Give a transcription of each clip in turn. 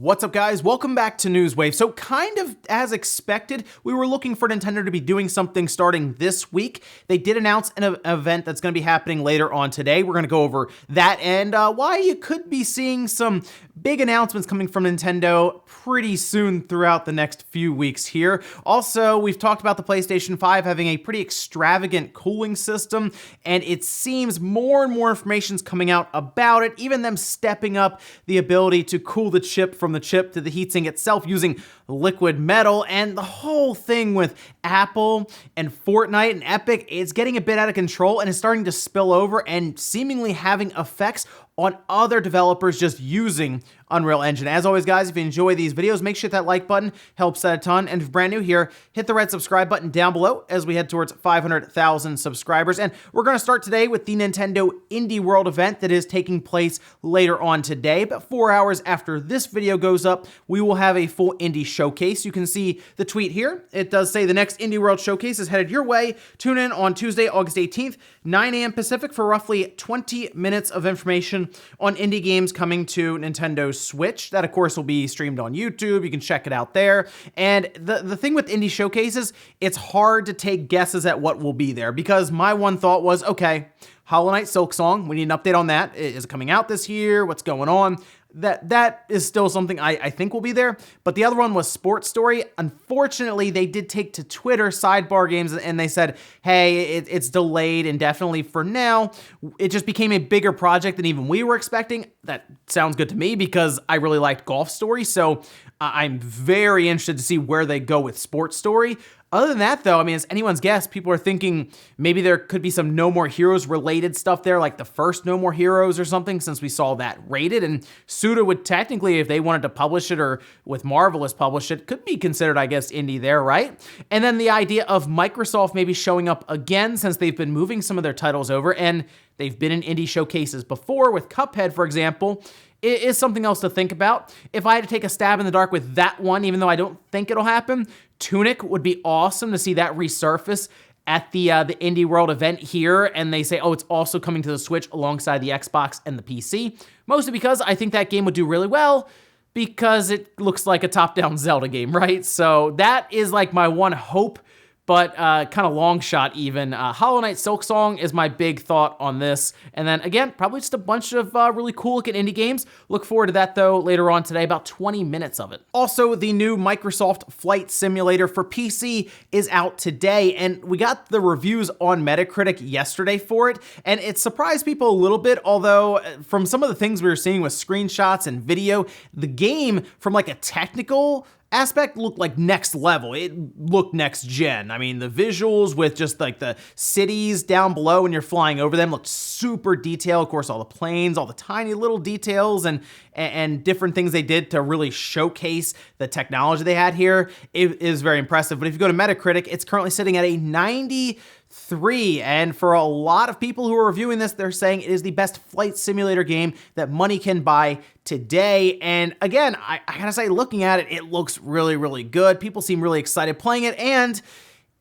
What's up, guys? Welcome back to Newswave. So kind of as expected, we were looking for Nintendo to be doing something starting this week. They did announce an event that's going to be happening later on today. We're going to go over that and why you could be seeing some big announcements coming from Nintendo pretty soon throughout the next few weeks here. Also, we've talked about the PlayStation 5 having a pretty extravagant cooling system, and it seems more and more information's coming out about it, even them stepping up the ability to cool the chip from the chip to the heatsink itself using liquid metal. And the whole thing with Apple and Fortnite and Epic is getting a bit out of control and is starting to spill over and seemingly having effects on other developers just using Unreal Engine. As always, guys, if you enjoy these videos, make sure that like button helps out a ton. And if you're brand new here, hit the red subscribe button down below as we head towards 500,000 subscribers. And we're going to start today with the Nintendo Indie World event that is taking place later on today. But 4 hours after this video goes up, we will have a full indie showcase. You can see the tweet here. It does say the next Indie World showcase is headed your way. Tune in on Tuesday, August 18th, 9 a.m. Pacific for roughly 20 minutes of information on indie games coming to Nintendo Switch. That, of course, will be streamed on YouTube. You can check it out there. And the thing with indie showcases, it's hard to take guesses at what will be there, because my one thought was, okay, Hollow Knight Silksong, we need an update on that. Is it coming out this year? What's going on? That is still something I think will be there. But the other one was Sports Story. Unfortunately, they did take to Twitter, Sidebar Games, and they said, hey, it's delayed indefinitely for now. It just became a bigger project than even we were expecting. That sounds good to me because I really liked Golf Story. So I'm very interested to see where they go with Sports Story. Other than that, though, I mean, it's anyone's guess. People are thinking maybe there could be some No More Heroes related stuff there, like the first No More Heroes or something, since we saw that rated. And Suda would technically, if they wanted to publish it or with Marvelous publish it, could be considered, I guess, indie there, right? And then the idea of Microsoft maybe showing up again, since they've been moving some of their titles over, and they've been in indie showcases before with Cuphead, for example. It is something else to think about. If I had to take a stab in the dark with that one, even though I don't think it'll happen, Tunic would be awesome to see that resurface at the Indie World event here, and they say, oh, it's also coming to the Switch alongside the Xbox and the PC, mostly because I think that game would do really well, because it looks like a top-down Zelda game, right? So that is like my one hope, but kind of long shot even. Hollow Knight Silksong is my big thought on this. And then again, probably just a bunch of really cool looking indie games. Look forward to that though later on today, about 20 minutes of it. Also, the new Microsoft Flight Simulator for PC is out today, and we got the reviews on Metacritic yesterday for it, and it surprised people a little bit, although from some of the things we were seeing with screenshots and video, the game from like a technical aspect looked like next level. It looked next gen. I mean, the visuals with just like the cities down below when you're flying over them looked super detailed. Of course, all the planes, all the tiny little details and different things they did to really showcase the technology they had here. It is very impressive. But if you go to Metacritic, it's currently sitting at a 93, and for a lot of people who are reviewing this, they're saying it is the best flight simulator game that money can buy today. And again, I gotta say, looking at it, it looks really, really good. People seem really excited playing it, and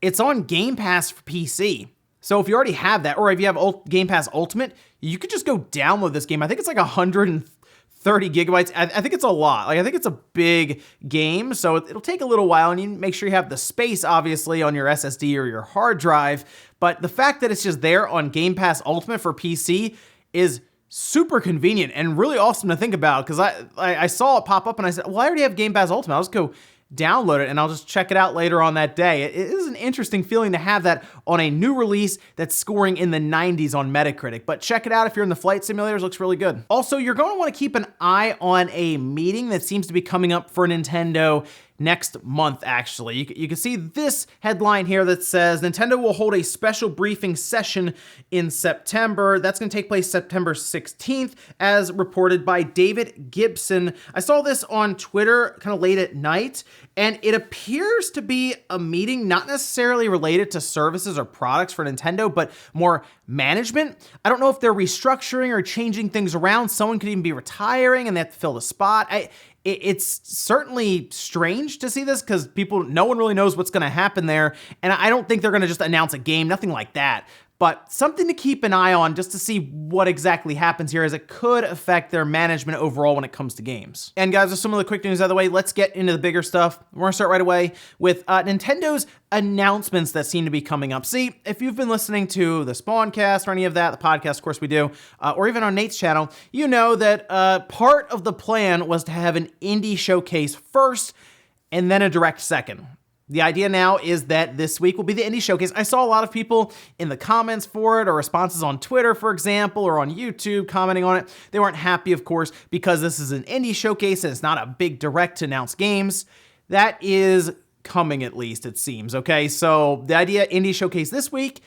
it's on Game Pass for PC. So if you already have that, or if you have Game Pass Ultimate, you could just go download this game. I think it's like 130 gigabytes. I think it's a lot. Like, I think it's a big game, so it'll take a little while, and you make sure you have the space, obviously, on your SSD or your hard drive. But the fact that it's just there on Game Pass Ultimate for PC is super convenient and really awesome to think about, because I saw it pop up and I said, well, I already have Game Pass Ultimate. I'll just go download it and I'll just check it out later on that day. It is an interesting feeling to have that on a new release that's scoring in the 90s on Metacritic, but check it out if you're in the flight simulators. Looks really good. Also, you're going to want to keep an eye on a meeting that seems to be coming up for Nintendo next month, actually. You can see this headline here that says Nintendo will hold a special briefing session in September. That's going to take place September 16th, as reported by David Gibson. I saw this on Twitter kind of late at night, and it appears to be a meeting not necessarily related to services or products for Nintendo, but more management. I don't know if they're restructuring or changing things around. Someone could even be retiring and they have to fill the spot. It's certainly strange to see this, because no one really knows what's going to happen there. And I don't think they're going to just announce a game, nothing like that. but something to keep an eye on just to see what exactly happens here, as it could affect their management overall when it comes to games. And guys, with some of the quick news out of the way, let's get into the bigger stuff. We're gonna start right away with Nintendo's announcements that seem to be coming up. See, if you've been listening to the Spawncast or any of that, the podcast, of course we do, or even on Nate's channel, you know that part of the plan was to have an indie showcase first and then a direct second. The idea now is that this week will be the indie showcase. I saw a lot of people in the comments for it, or responses on Twitter, for example, or on YouTube commenting on it. They weren't happy, of course, because this is an indie showcase and it's not a big direct to announce games. That is coming, at least, it seems, okay? So the idea, indie showcase this week,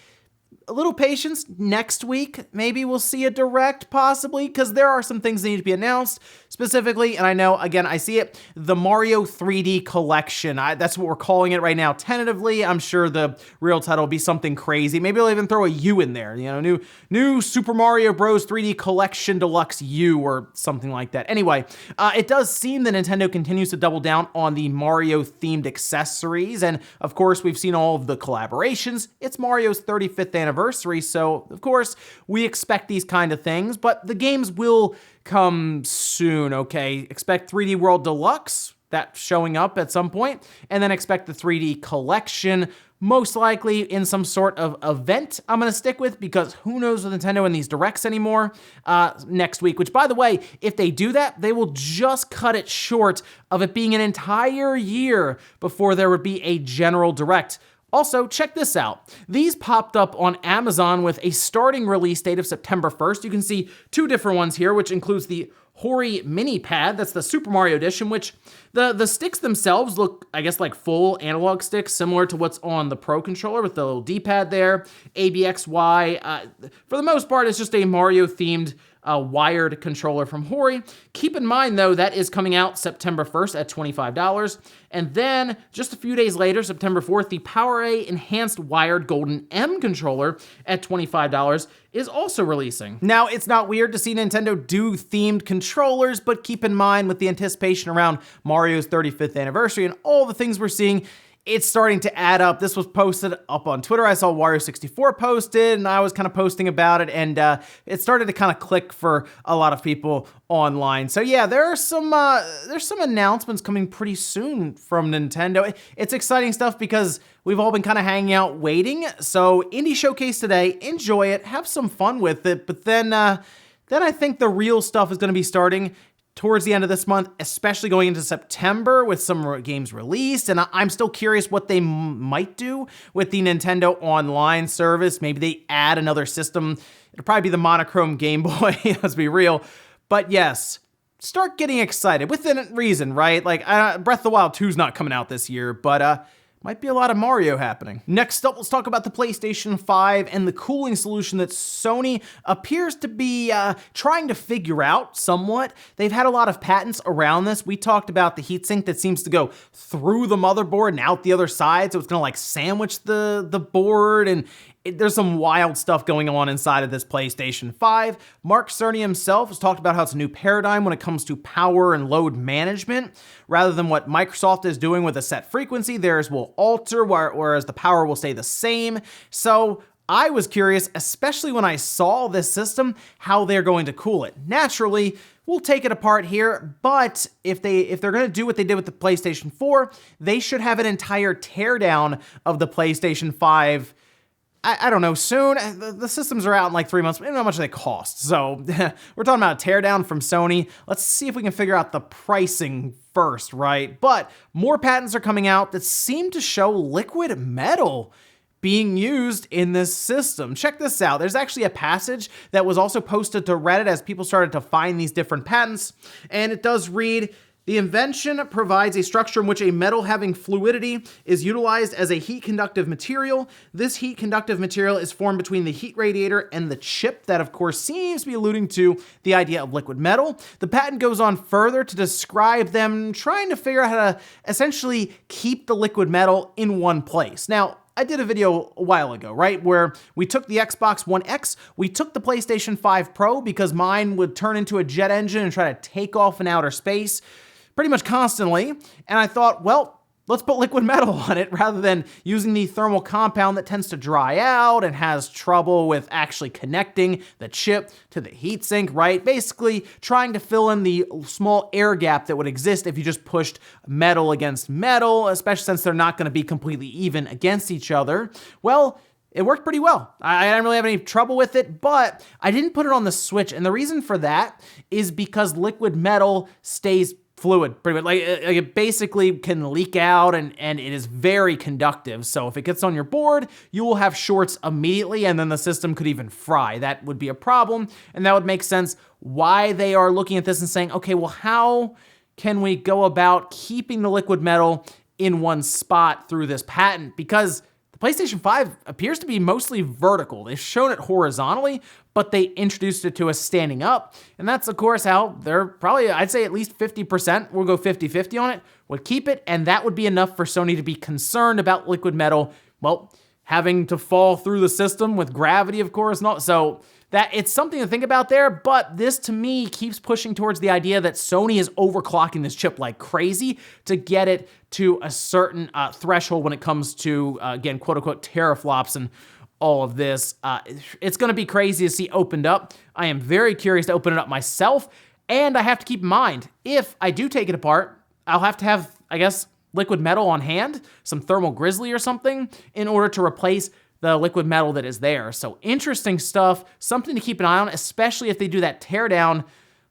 a little patience. Next week, maybe we'll see a direct, possibly, because there are some things that need to be announced specifically. And I know, again, I see it, the Mario 3D Collection. That's what we're calling it right now, tentatively. I'm sure the real title will be something crazy. Maybe they'll even throw a U in there. You know, new Super Mario Bros. 3D Collection Deluxe U or something like that. Anyway, it does seem that Nintendo continues to double down on the Mario-themed accessories. And, of course, we've seen all of the collaborations. It's Mario's 35th anniversary, so of course we expect these kind of things, but the games will come soon, okay? Expect 3D World Deluxe, that showing up at some point, and then expect the 3D Collection, most likely in some sort of event I'm gonna stick with, because who knows with Nintendo in these directs anymore, next week, which, by the way, if they do that, they will just cut it short of it being an entire year before there would be a general direct. Also, check this out. These popped up on Amazon with a starting release date of September 1st. You can see two different ones here, which includes the Hori Mini Pad, that's the Super Mario Edition, which the sticks themselves look, I guess, like full analog sticks, similar to what's on the Pro Controller with the little D-pad there, ABXY. For the most part, it's just a Mario-themed wired controller from Hori. Keep in mind, though, that is coming out September 1st at $25. And then, just a few days later, September 4th, the PowerA Enhanced Wired Golden M controller at $25 is also releasing. Now, it's not weird to see Nintendo do themed controllers, but keep in mind, with the anticipation around Mario's 35th anniversary and all the things we're seeing, it's starting to add up. This was posted up on Twitter. I saw Wario64 posted, and I was kind of posting about it, and it started to kind of click for a lot of people online. So yeah, there's some announcements coming pretty soon from Nintendo. It's exciting stuff because we've all been kind of hanging out waiting. So Indie Showcase today, enjoy it, have some fun with it, but then I think the real stuff is going to be starting towards the end of this month, especially going into September with some games released. And I'm still curious what they might do with the Nintendo Online service. Maybe they add another system. It'll probably be the monochrome Game Boy, let's be real. But yes, start getting excited within reason, right? Like Breath of the Wild 2's not coming out this year, but might be a lot of Mario happening. Next up, let's talk about the PlayStation 5 and the cooling solution that Sony appears to be trying to figure out somewhat. They've had a lot of patents around this. We talked about the heatsink that seems to go through the motherboard and out the other side, so it's gonna like sandwich the board, and there's some wild stuff going on inside of this PlayStation 5. Mark Cerny himself has talked about how it's a new paradigm when it comes to power and load management. Rather than what Microsoft is doing with a set frequency, theirs will alter, whereas the power will stay the same. So I was curious, especially when I saw this system, how they're going to cool it. Naturally, we'll take it apart here, but if they're going to do what they did with the PlayStation 4, they should have an entire teardown of the PlayStation 5. I don't know, soon. The systems are out in like 3 months. I don't know how much they cost. So we're talking about a teardown from Sony. Let's see if we can figure out the pricing first, right? But more patents are coming out that seem to show liquid metal being used in this system. Check this out. There's actually a passage that was also posted to Reddit as people started to find these different patents. And it does read, the invention provides a structure in which a metal having fluidity is utilized as a heat-conductive material. This heat-conductive material is formed between the heat radiator and the chip. That, of course, seems to be alluding to the idea of liquid metal. The patent goes on further to describe them trying to figure out how to essentially keep the liquid metal in one place. Now, I did a video a while ago, right, where we took the Xbox One X, we took the PlayStation 5 Pro because mine would turn into a jet engine and try to take off in outer space pretty much constantly, and I thought, well, let's put liquid metal on it rather than using the thermal compound that tends to dry out and has trouble with actually connecting the chip to the heatsink, right? Basically trying to fill in the small air gap that would exist if you just pushed metal against metal, especially since they're not going to be completely even against each other. Well, it worked pretty well. I didn't really have any trouble with it, but I didn't put it on the switch. And the reason for that is because liquid metal stays fluid pretty much. Like it basically can leak out and it is very conductive. So if it gets on your board, you will have shorts immediately and then the system could even fry. That would be a problem. And that would make sense why they are looking at this and saying, okay, well, how can we go about keeping the liquid metal in one spot through this patent? Because PlayStation 5 appears to be mostly vertical. They've shown it horizontally, but they introduced it to us standing up. And that's, of course, how they're probably, I'd say at least 50%, we'll go 50-50 on it, would keep it. And that would be enough for Sony to be concerned about liquid metal, well, having to fall through the system with gravity, of course. Not so that it's something to think about there, but this to me keeps pushing towards the idea that Sony is overclocking this chip like crazy to get it to a certain threshold when it comes to, again, quote unquote, teraflops and all of this. It's gonna be crazy to see opened up. I am very curious to open it up myself, and I have to keep in mind, if I do take it apart, I'll have to have, I guess, liquid metal on hand, some thermal grizzly or something, in order to replace the liquid metal that is there. So interesting stuff, something to keep an eye on, especially if they do that teardown,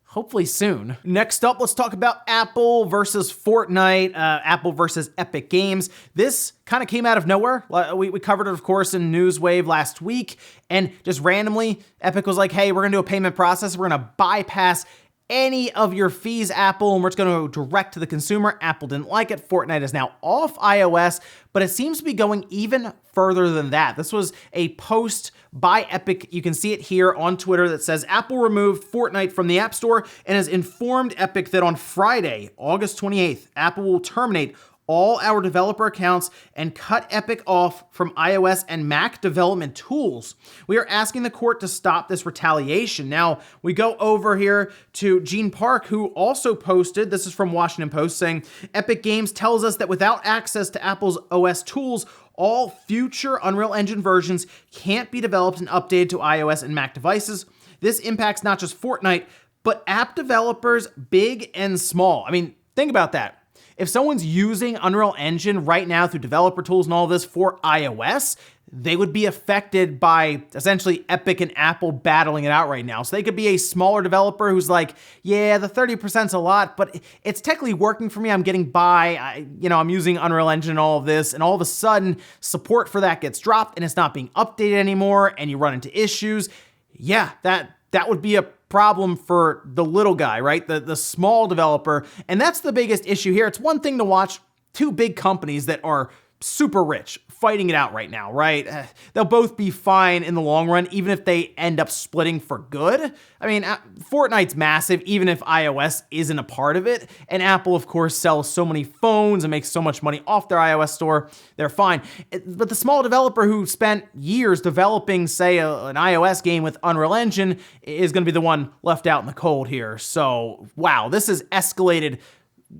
hopefully soon. Next up, let's talk about Apple versus Fortnite, Apple versus Epic Games. This kind of came out of nowhere. We covered it, of course, in Newswave last week, and just randomly, Epic was like, hey, we're gonna do a payment process. We're gonna bypass any of your fees, Apple, and we're just gonna go direct to the consumer. Apple didn't like it. Fortnite is now off iOS, but it seems to be going even further than that. This was a post by Epic. You can see it here on Twitter that says, Apple removed Fortnite from the App Store and has informed Epic that on Friday, August 28th, Apple will terminate all our developer accounts and cut Epic off from iOS and Mac development tools. We are asking the court to stop this retaliation. Now, we go over here to Gene Park, who also posted, this is from Washington Post, saying, Epic Games tells us that without access to Apple's OS tools, all future Unreal Engine versions can't be developed and updated to iOS and Mac devices. This impacts not just Fortnite, but app developers big and small. I mean, think about that. If someone's using Unreal Engine right now through developer tools and all this for iOS, they would be affected by essentially Epic and Apple battling it out right now. So they could be a smaller developer who's like, yeah, the 30%'s a lot, but it's technically working for me. I'm getting by, I'm using Unreal Engine and all of this, and all of a sudden support for that gets dropped and it's not being updated anymore and you run into issues. Yeah, that would be a problem for the little guy, right? The small developer. And that's the biggest issue here. It's one thing to watch two big companies that are super rich fighting it out right now, right? They'll both be fine in the long run, even if they end up splitting for good. I mean, Fortnite's massive, even if iOS isn't a part of it. And Apple, of course, sells so many phones and makes so much money off their iOS store. They're fine. But the small developer who spent years developing, say, an iOS game with Unreal Engine is going to be the one left out in the cold here. So, wow, this has escalated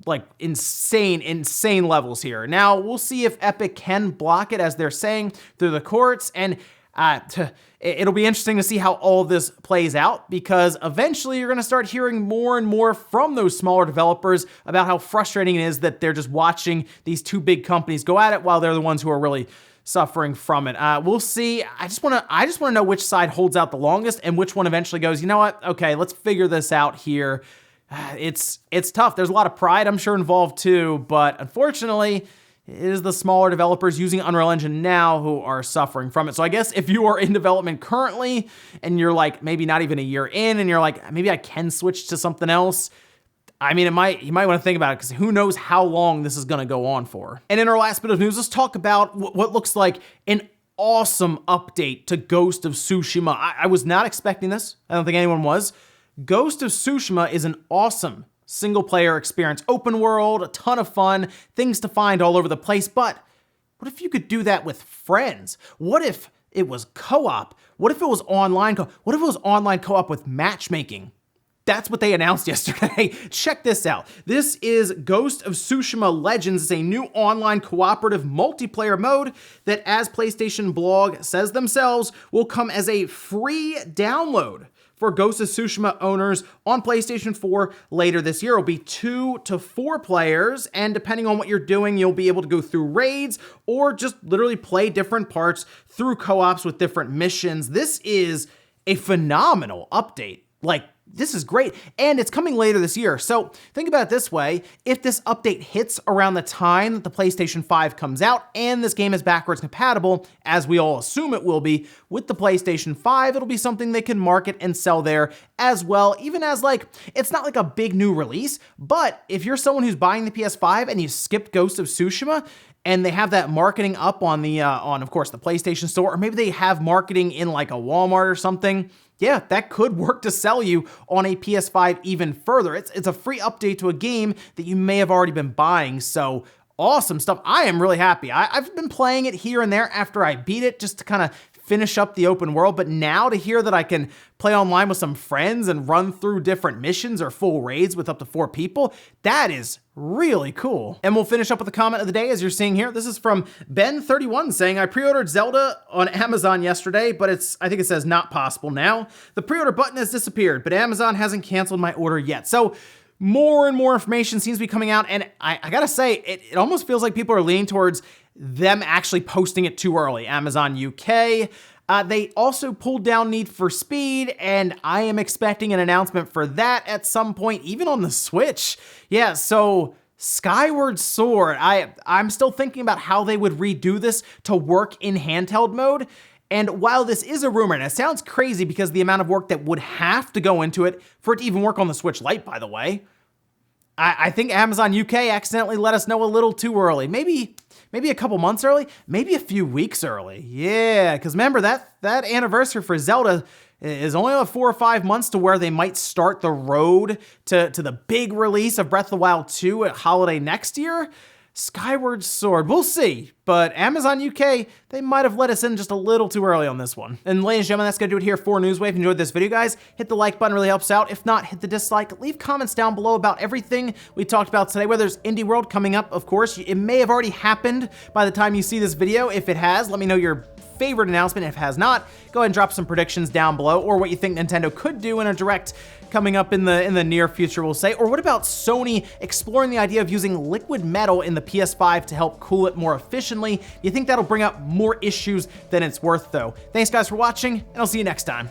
like insane levels here. Now, we'll see if Epic can block it, as they're saying, through the courts, and it'll be interesting to see how all this plays out, because eventually you're gonna start hearing more and more from those smaller developers about how frustrating it is that they're just watching these two big companies go at it while they're the ones who are really suffering from it. We'll see. I just wanna know which side holds out the longest and which one eventually goes, you know what, okay, let's figure this out here. It's tough. There's a lot of pride, I'm sure, involved too, but unfortunately, it is the smaller developers using Unreal Engine now who are suffering from it. So I guess if you are in development currently and you're like maybe not even a year in and you're like, maybe I can switch to something else, I mean, you might want to think about it, because who knows how long this is going to go on for. And in our last bit of news, let's talk about what looks like an awesome update to Ghost of Tsushima. I was not expecting this. I don't think anyone was. Ghost of Tsushima is an awesome single-player experience. Open world, a ton of fun, things to find all over the place, but what if you could do that with friends? What if it was co-op? What if it was online co-op? What if it was online co-op with matchmaking? That's what they announced yesterday. Check this out. This is Ghost of Tsushima Legends. It's a new online cooperative multiplayer mode that, as PlayStation Blog says themselves, will come as a free download for Ghost of Tsushima owners on PlayStation 4 later this year. It'll be 2 to 4 players, and depending on what you're doing, you'll be able to go through raids or just literally play different parts through co-ops with different missions. This is a phenomenal update. Like, this is great, and it's coming later this year. So think about it this way. If this update hits around the time that the PlayStation 5 comes out and this game is backwards compatible, as we all assume it will be, with the PlayStation 5, it'll be something they can market and sell there as well, even as, like, it's not like a big new release, but if you're someone who's buying the PS5 and you skipped Ghost of Tsushima, and they have that marketing up on the, of course, the PlayStation Store, or maybe they have marketing in like a Walmart or something, yeah, that could work to sell you on a PS5 even further. It's a free update to a game that you may have already been buying, so awesome stuff. I am really happy. I've been playing it here and there after I beat it just to kind of finish up the open world, but now to hear that I can play online with some friends and run through different missions or full raids with up to 4 people, that is really cool. And we'll finish up with the comment of the day, as you're seeing here. This is from Ben31 saying, I pre-ordered Zelda on Amazon yesterday, but I think it says not possible now. The pre-order button has disappeared, but Amazon hasn't canceled my order yet. So more and more information seems to be coming out, and I gotta say, it almost feels like people are leaning towards them actually posting it too early. Amazon UK, they also pulled down Need for Speed, and I am expecting an announcement for that at some point, even on the Switch. Yeah, so Skyward Sword, I'm still thinking about how they would redo this to work in handheld mode. And while this is a rumor, and it sounds crazy because the amount of work that would have to go into it for it to even work on the Switch Lite, by the way, I think Amazon UK accidentally let us know a little too early. Maybe a couple months early, maybe a few weeks early. Yeah, because remember that anniversary for Zelda is only about 4 or 5 months to where they might start the road to the big release of Breath of the Wild 2 at holiday next year. Skyward Sword, we'll see, but Amazon UK, they might have let us in just a little too early on this one. And ladies and gentlemen, that's gonna do it here for Newswave. If you enjoyed this video, guys, hit the like button, really helps out. If not, hit the dislike. Leave comments down below about everything we talked about today, whether it's Indie World coming up, of course. It may have already happened by the time you see this video. If it has, let me know your favorite announcement. If it has not, go ahead and drop some predictions down below, or what you think Nintendo could do in a direct coming up in the near future, we'll say. Or what about Sony exploring the idea of using liquid metal in the PS5 to help cool it more efficiently? You think that'll bring up more issues than it's worth, though? Thanks guys for watching, and I'll see you next time.